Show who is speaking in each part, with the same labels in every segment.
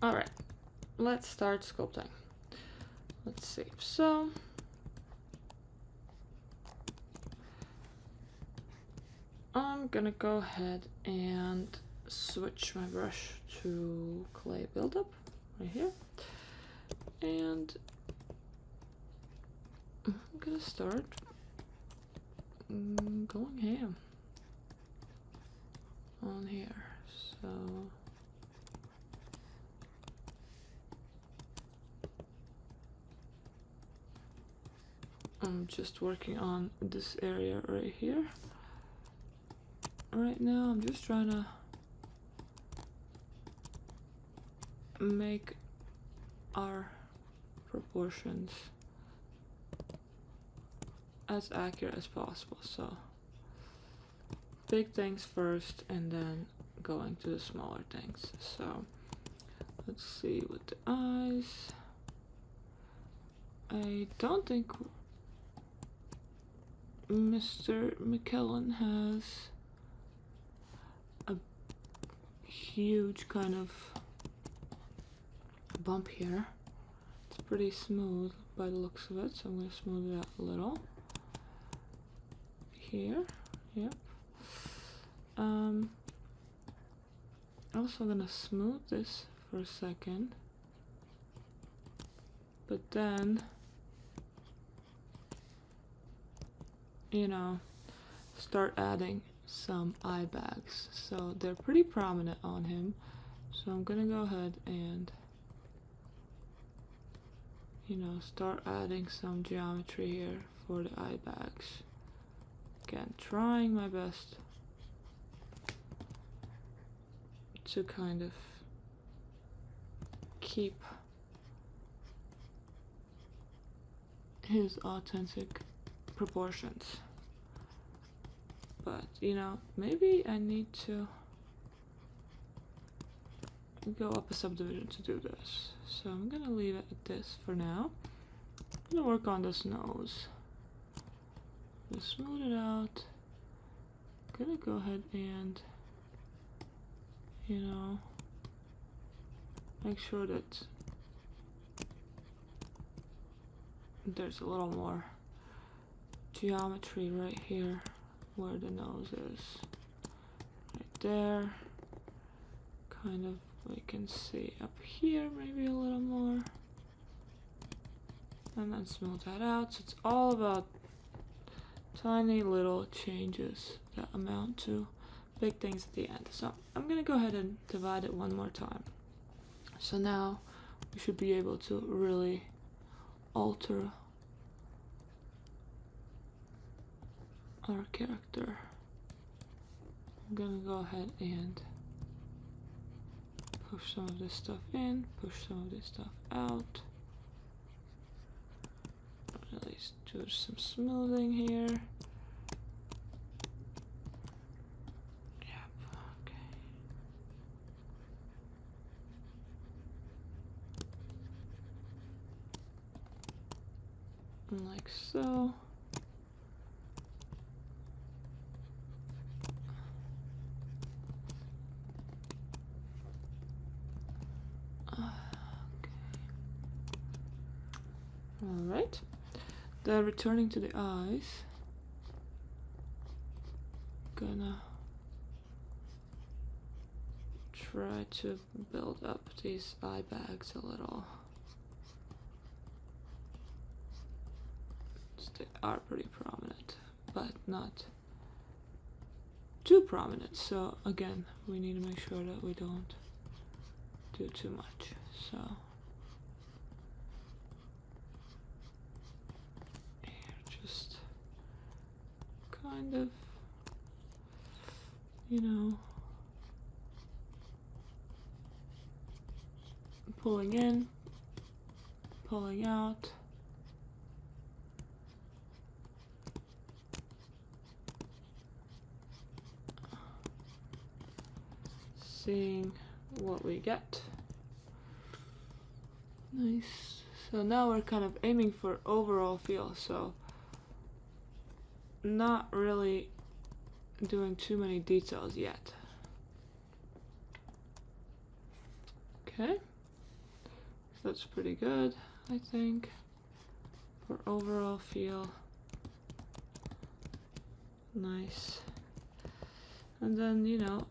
Speaker 1: Alright, let's start sculpting. Let's see. So I'm gonna go ahead and switch my brush to clay buildup right here, and I'm gonna start going ham on here. So I'm just working on this area right here. Right now I'm just trying to make our proportions as accurate as possible. So big things first and then going to the smaller things. So let's see with the eyes. I don't think Mr. McKellen has a huge kind of bump here. It's pretty smooth by the looks of it, so I'm going to smooth it out a little. Here, yep. Also gonna smooth this for a second, but then, you know, start adding some eye bags. So they're pretty prominent on him, so I'm gonna go ahead and, you know, start adding some geometry here for the eye bags. Again, trying my best to kind of keep his authentic proportions. But, you know, maybe I need to go up a subdivision to do this. So I'm gonna leave it at this for now. I'm gonna work on this nose. Just smooth it out. I'm gonna go ahead and, you know, make sure that there's a little more geometry right here where the nose is. Right there. Kind of, we can see up here maybe a little more. And then smooth that out. So it's all about tiny little changes that amount to big things at the end. So I'm gonna go ahead and divide it one more time. So now we should be able to really alter our character. I'm gonna go ahead and push some of this stuff in, push some of this stuff out. At least do some smoothing here. Yep, okay. Like so. Alright, then returning to the eyes, gonna try to build up these eye bags a little. They are pretty prominent, but not too prominent. So again, we need to make sure that we don't do too much. So just kind of, you know, pulling in, pulling out. Seeing what we get. Nice. So now we're kind of aiming for overall feel, so not really doing too many details yet. Okay, So that's pretty good, I think, for overall feel. Nice. And then, you know,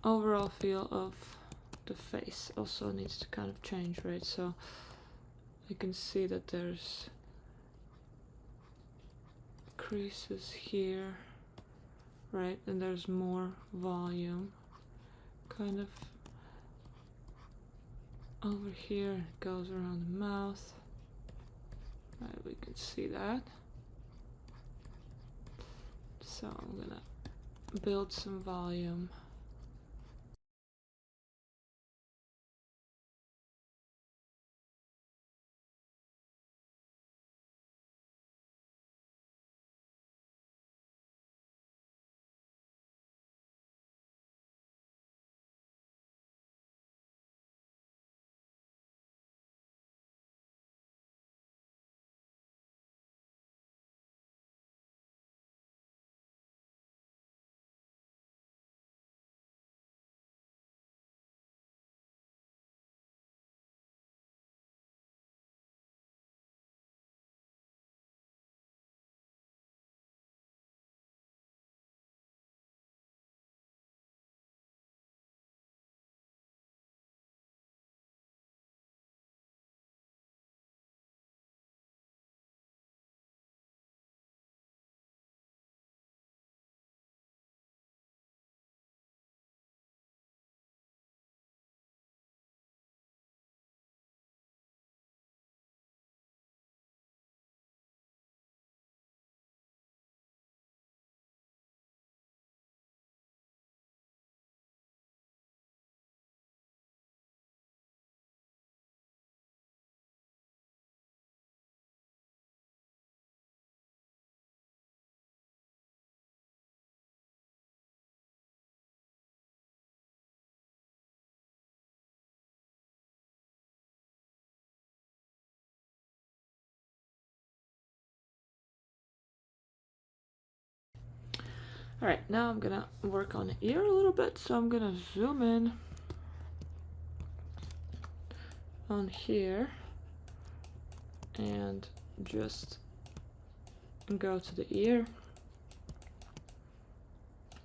Speaker 1: overall feel of the face also needs to kind of change, right? So you can see that there's creases here, right? And there's more volume kind of over here. It goes around the mouth. Right, we can see that. So I'm gonna build some volume. Alright, now I'm gonna work on the ear a little bit, so I'm gonna zoom in on here and just go to the ear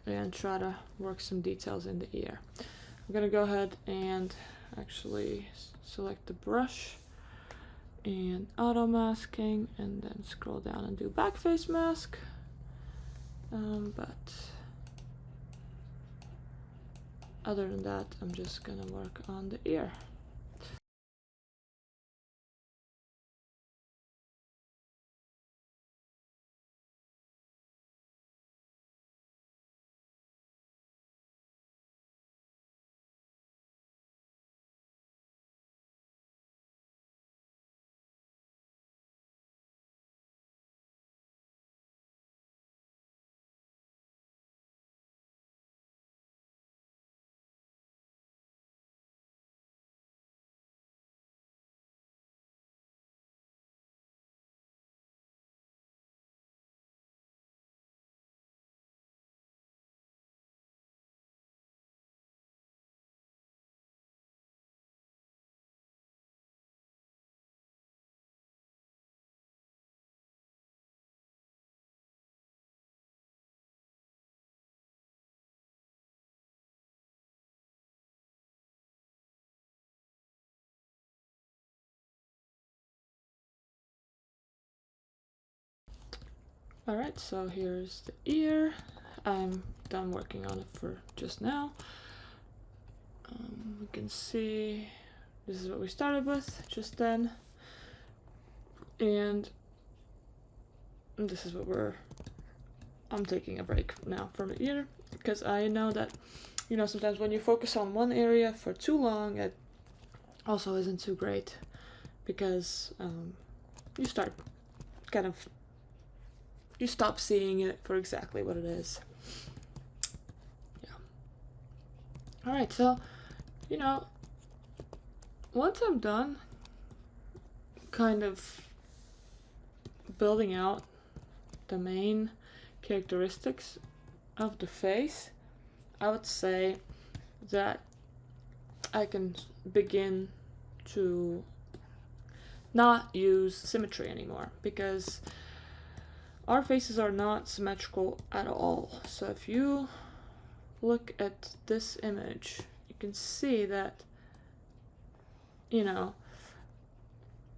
Speaker 1: and try to work some details in the ear. I'm gonna go ahead and actually select the brush and auto masking and then scroll down and do back face mask. But other than that, I'm just gonna work on the ear. Alright, so here's the ear. I'm done working on it for just now. We can see this is what we started with just then. And this is what I'm taking a break now from the ear, because I know that, you know, sometimes when you focus on one area for too long, it also isn't too great, because you start kind of, you stop seeing it for exactly what it is. Yeah. Alright, so, you know, once I'm done kind of building out the main characteristics of the face, I would say that I can begin to not use symmetry anymore, because our faces are not symmetrical at all. So if you look at this image, you can see that, you know,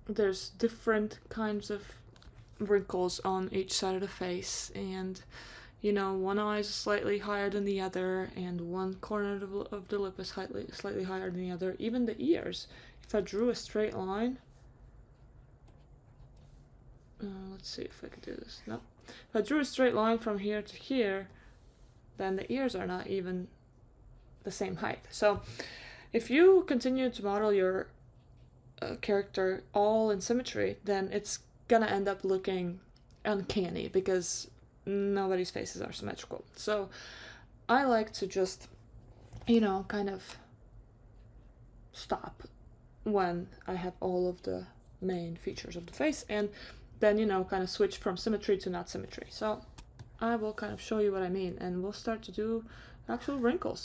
Speaker 1: there's different kinds of wrinkles on each side of the face, and you know, one eye is slightly higher than the other, and one corner of the lip is slightly higher than the other. Even the ears, if I drew a straight line, let's see if I can do this. No, if I drew a straight line from here to here, then the ears are not even the same height. So if you continue to model your character all in symmetry, then it's gonna end up looking uncanny, because nobody's faces are symmetrical. So I like to just, you know, kind of stop when I have all of the main features of the face, and then, you know, kind of switch from symmetry to not symmetry. So I will kind of show you what I mean, and we'll start to do actual wrinkles.